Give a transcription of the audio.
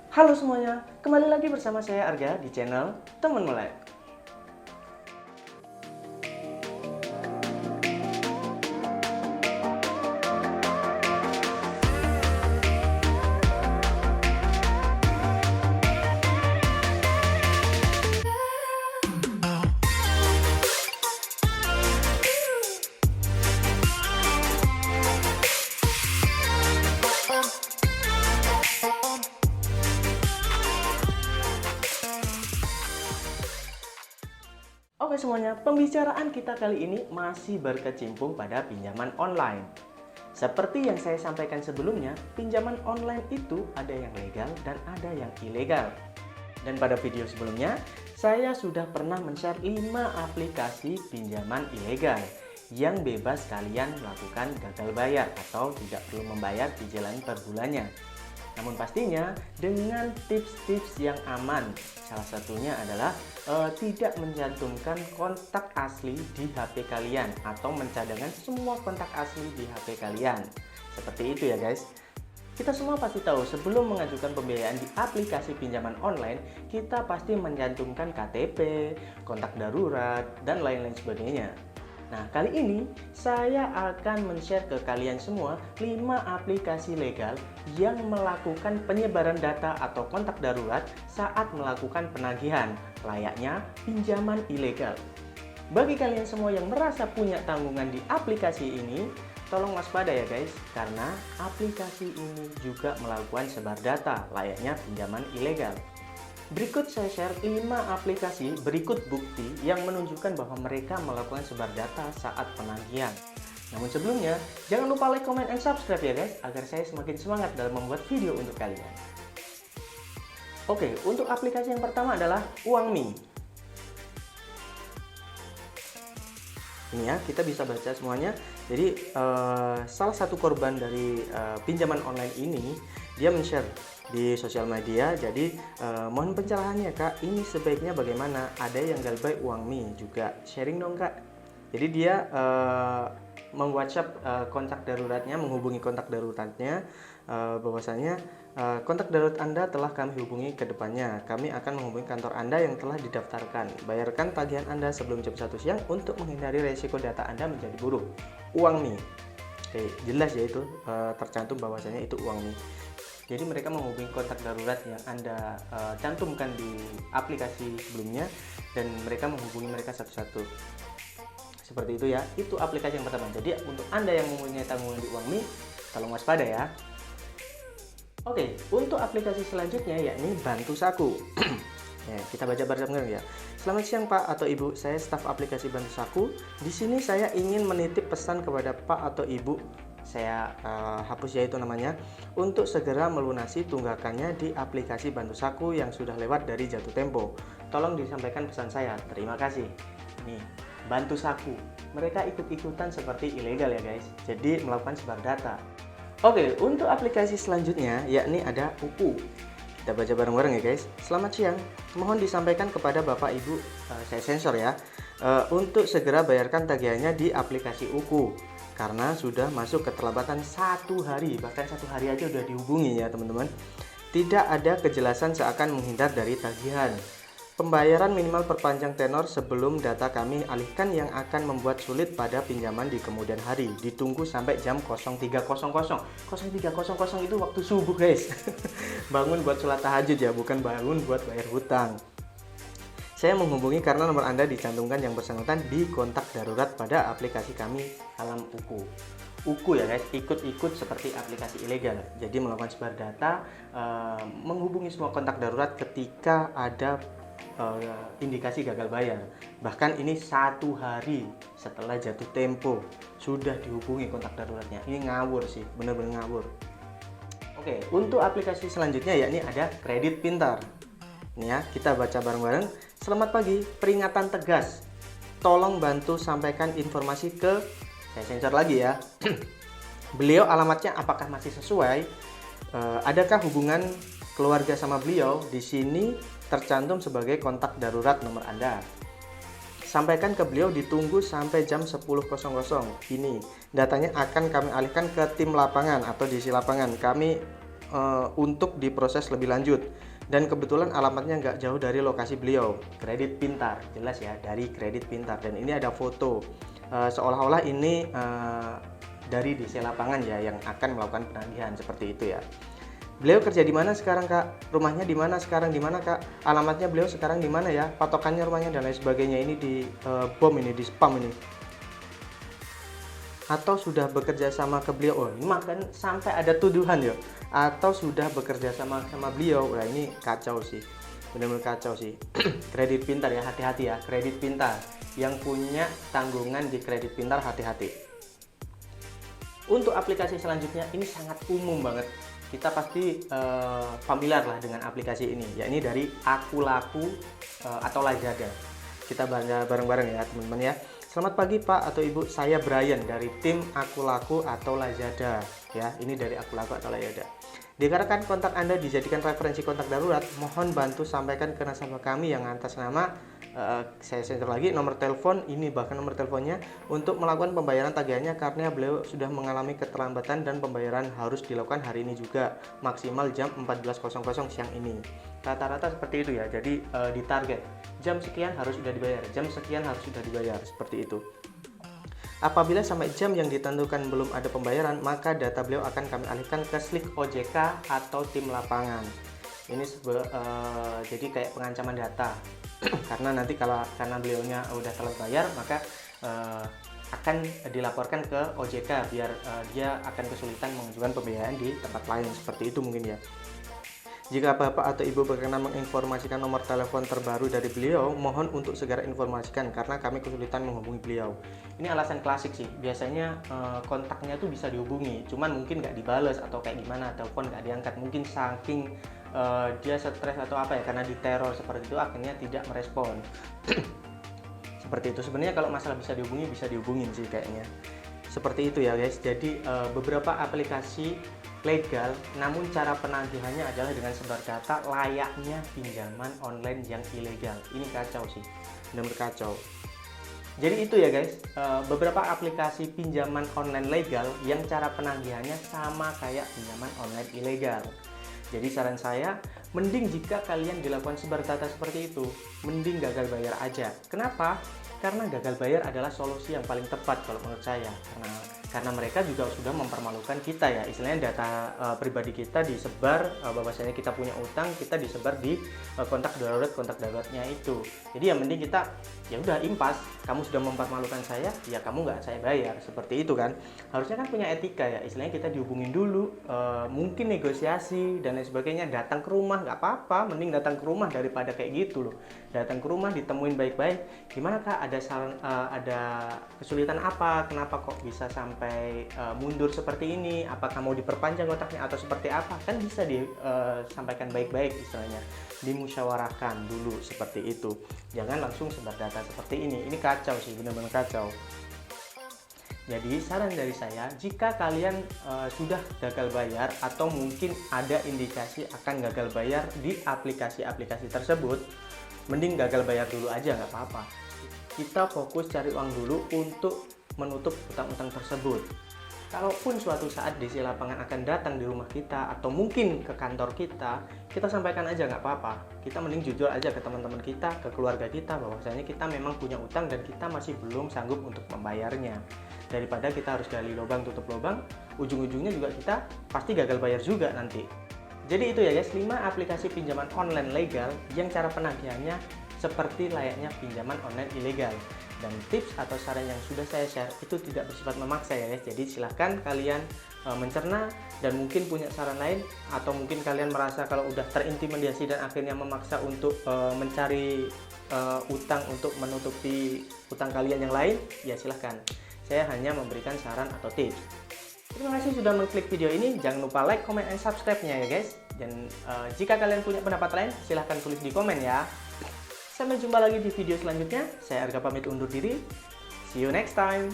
Halo semuanya, kembali lagi bersama saya Arga di channel Temen Melek. Oke semuanya, pembicaraan kita kali ini masih berkecimpung pada pinjaman online. Seperti yang saya sampaikan sebelumnya, pinjaman online itu ada yang legal dan ada yang ilegal. Dan pada video sebelumnya, saya sudah pernah men-share 5 aplikasi pinjaman ilegal yang bebas kalian melakukan gagal bayar atau tidak perlu membayar cicilan per bulannya. Namun pastinya dengan tips-tips yang aman. Salah satunya adalah tidak mencantumkan kontak asli di HP kalian atau mencadangkan semua kontak asli di HP kalian. Seperti itu ya guys. Kita semua pasti tahu sebelum mengajukan pembiayaan di aplikasi pinjaman online, kita pasti mencantumkan KTP, kontak darurat, dan lain-lain sebagainya. Nah, kali ini saya akan men-share ke kalian semua 5 aplikasi legal yang melakukan penyebaran data atau kontak darurat saat melakukan penagihan, layaknya pinjaman ilegal. Bagi kalian semua yang merasa punya tanggungan di aplikasi ini, tolong waspada ya guys, karena aplikasi ini juga melakukan sebar data, layaknya pinjaman ilegal. Berikut saya share 5 aplikasi berikut bukti yang menunjukkan bahwa mereka melakukan sebar data saat penagihan. Namun sebelumnya, jangan lupa like, comment, and subscribe ya guys, agar saya semakin semangat dalam membuat video untuk kalian. Oke, untuk aplikasi yang pertama adalah Uangmi. Ini ya, kita bisa baca semuanya. Jadi salah satu korban dari pinjaman online ini, dia men-share di sosial media. Jadi mohon pencerahannya kak, ini sebaiknya bagaimana? Ada yang galbay Uangmi juga, sharing dong kak. Jadi dia meng-WhatsApp kontak daruratnya, menghubungi kontak daruratnya, bahwasanya kontak darurat Anda telah kami hubungi ke depannya. Kami akan menghubungi kantor Anda yang telah didaftarkan. Bayarkan tagihan Anda sebelum jam 1 siang untuk menghindari resiko data Anda menjadi buruk. Uangmi. Oke, jelas ya itu tercantum bahwasanya itu Uangmi. Jadi mereka menghubungi kontak darurat yang Anda cantumkan di aplikasi sebelumnya dan mereka menghubungi mereka satu-satu. Seperti itu ya. Itu aplikasi yang pertama. Jadi untuk Anda yang mempunyai tanggungan di Uangmi, tolong waspada ya. Oke, untuk aplikasi selanjutnya yakni Bantu Saku. Ya, kita baca bareng-bareng ya. Selamat siang Pak atau Ibu, saya staf aplikasi Bantu Saku. Di sini saya ingin menitip pesan kepada Pak atau Ibu. Saya hapus ya itu namanya, untuk segera melunasi tunggakannya di aplikasi Bantu Saku yang sudah lewat dari jatuh tempo. Tolong disampaikan pesan saya. Terima kasih. Nih, Bantu Saku. Mereka ikut-ikutan seperti ilegal ya guys. Jadi melakukan sebar data. Oke, untuk aplikasi selanjutnya yakni ada UKU. Kita baca bareng-bareng ya guys. Selamat siang, mohon disampaikan kepada Bapak Ibu, saya sensor ya, untuk segera bayarkan tagihannya di aplikasi UKU karena sudah masuk keterlambatan 1 hari, bahkan 1 hari aja udah dihubungi ya teman-teman. Tidak ada kejelasan seakan menghindar dari tagihan. Pembayaran minimal perpanjang tenor sebelum data kami alihkan yang akan membuat sulit pada pinjaman di kemudian hari. Ditunggu sampai jam 03.00. 03.00 itu waktu subuh guys. Bangun buat sholat tahajud ya, bukan bangun buat bayar hutang. Saya menghubungi karena nomor Anda dicantumkan yang bersangkutan di kontak darurat pada aplikasi kami Alam UKU. UKU ya guys, ikut-ikut seperti aplikasi ilegal. Jadi melakukan sebar data, menghubungi semua kontak darurat ketika ada indikasi gagal bayar. Bahkan ini 1 hari setelah jatuh tempo sudah dihubungi kontak daruratnya. Ini ngawur sih, bener-bener ngawur. Oke, untuk aplikasi selanjutnya yakni ada Kredit Pintar. Ini ya, kita baca bareng-bareng. Selamat pagi, peringatan tegas. Tolong bantu sampaikan informasi ke, saya sensor lagi ya. Beliau alamatnya apakah masih sesuai? Adakah hubungan keluarga sama beliau? Di sini tercantum sebagai kontak darurat nomor Anda. Sampaikan ke beliau ditunggu sampai jam 10.00. Ini datanya akan kami alihkan ke tim lapangan atau divisi lapangan. Kami untuk diproses lebih lanjut. Dan kebetulan alamatnya nggak jauh dari lokasi beliau. Kredit Pintar, jelas ya, dari Kredit Pintar. Dan ini ada foto, seolah-olah ini dari DC Lapangan ya yang akan melakukan penagihan, seperti itu ya. Beliau kerja di mana sekarang, Kak? Rumahnya di mana sekarang? Di mana, Kak? Alamatnya beliau sekarang di mana ya? Patokannya rumahnya dan lain sebagainya. Ini di bom ini, di spam ini. Atau sudah bekerja sama ke beliau? Oh, ini makan sampai ada tuduhan ya. Atau sudah bekerja sama beliau? Nah, ini kacau sih. Benar-benar kacau sih. Kredit Pintar ya, hati-hati ya. Kredit Pintar. Yang punya tanggungan di Kredit Pintar, hati-hati. Untuk aplikasi selanjutnya, ini sangat umum banget. Kita pasti familiar lah dengan aplikasi ini, yakni dari Aku Laku atau Lazada. Kita baca bareng-bareng ya teman-teman ya. Selamat pagi Pak atau Ibu, saya Brian dari tim Aku Laku atau Lazada ya. Ini dari Aku Laku atau Lazada. Dikarenakan kontak Anda dijadikan referensi kontak darurat, mohon bantu sampaikan ke nasabah kami yang atas nama saya sensor lagi nomor telepon ini, bahkan nomor teleponnya, untuk melakukan pembayaran tagihannya karena beliau sudah mengalami keterlambatan dan pembayaran harus dilakukan hari ini juga maksimal jam 14.00 siang ini. Rata-rata seperti itu ya. Jadi ditarget jam sekian harus sudah dibayar, jam sekian harus sudah dibayar, seperti itu. Apabila sampai jam yang ditentukan belum ada pembayaran, maka data beliau akan kami alihkan ke Slik OJK atau tim lapangan. Ini jadi kayak pengancaman data. Karena nanti karena beliaunya udah telat bayar, maka akan dilaporkan ke OJK biar dia akan kesulitan mengajukan pembiayaan di tempat lain, seperti itu mungkin ya. Jika Bapak atau Ibu berkenan menginformasikan nomor telepon terbaru dari beliau, mohon untuk segera informasikan karena kami kesulitan menghubungi beliau. Ini alasan klasik sih, biasanya kontaknya tuh bisa dihubungi, cuman mungkin nggak dibales atau kayak gimana, telepon nggak diangkat, mungkin saking dia stres atau apa ya, karena diteror seperti itu akhirnya tidak merespon. Seperti itu. Sebenarnya kalau masalah bisa dihubungin sih kayaknya. Seperti itu ya guys. Jadi beberapa aplikasi legal, namun cara penagihannya adalah dengan sebar data layaknya pinjaman online yang ilegal. Ini kacau sih, benar-benar kacau. Jadi itu ya guys, beberapa aplikasi pinjaman online legal yang cara penagihannya sama kayak pinjaman online ilegal. Jadi saran saya, mending jika kalian dilakukan sebar data seperti itu, mending gagal bayar aja. Kenapa? Karena gagal bayar adalah solusi yang paling tepat kalau menurut saya. Karena mereka juga sudah mempermalukan kita ya, istilahnya data pribadi kita disebar, bahwasanya kita punya utang, kita disebar di kontak daruratnya itu. Jadi yang mending kita ya udah impas, kamu sudah mempermalukan saya, ya kamu nggak saya bayar, seperti itu kan. Harusnya kan punya etika ya, istilahnya kita dihubungin dulu, mungkin negosiasi dan lain sebagainya, datang ke rumah nggak apa-apa, mending datang ke rumah daripada kayak gitu loh. Datang ke rumah ditemuin baik-baik, gimana Kak, ada kesulitan apa, kenapa kok bisa sampai mundur seperti ini, apakah mau diperpanjang kontraknya atau seperti apa, kan bisa disampaikan baik-baik, istilahnya dimusyawarahkan dulu, seperti itu. Jangan langsung sebar data seperti ini kacau sih, benar-benar kacau. Jadi saran dari saya, jika kalian sudah gagal bayar atau mungkin ada indikasi akan gagal bayar di aplikasi-aplikasi tersebut, mending gagal bayar dulu aja, nggak apa-apa. Kita fokus cari uang dulu untuk menutup utang-utang tersebut. Kalaupun suatu saat DC Lapangan akan datang di rumah kita atau mungkin ke kantor kita sampaikan aja, nggak apa-apa. Kita mending jujur aja ke teman-teman kita, ke keluarga kita, bahwasanya kita memang punya utang dan kita masih belum sanggup untuk membayarnya. Daripada kita harus gali lubang tutup lubang, ujung-ujungnya juga kita pasti gagal bayar juga nanti. Jadi itu ya guys, 5 aplikasi pinjaman online legal yang cara penagihannya seperti layaknya pinjaman online ilegal. Dan tips atau saran yang sudah saya share itu tidak bersifat memaksa ya guys. Jadi silahkan kalian mencerna dan mungkin punya saran lain, atau mungkin kalian merasa kalau udah terintimidasi dan akhirnya memaksa untuk mencari utang untuk menutupi utang kalian yang lain, ya silahkan. Saya hanya memberikan saran atau tips. Terima kasih sudah mengklik video ini. Jangan lupa like, comment, and subscribe-nya ya guys. Dan jika kalian punya pendapat lain, silahkan tulis di komen ya. Sampai jumpa lagi di video selanjutnya. Saya Arga pamit undur diri. See you next time.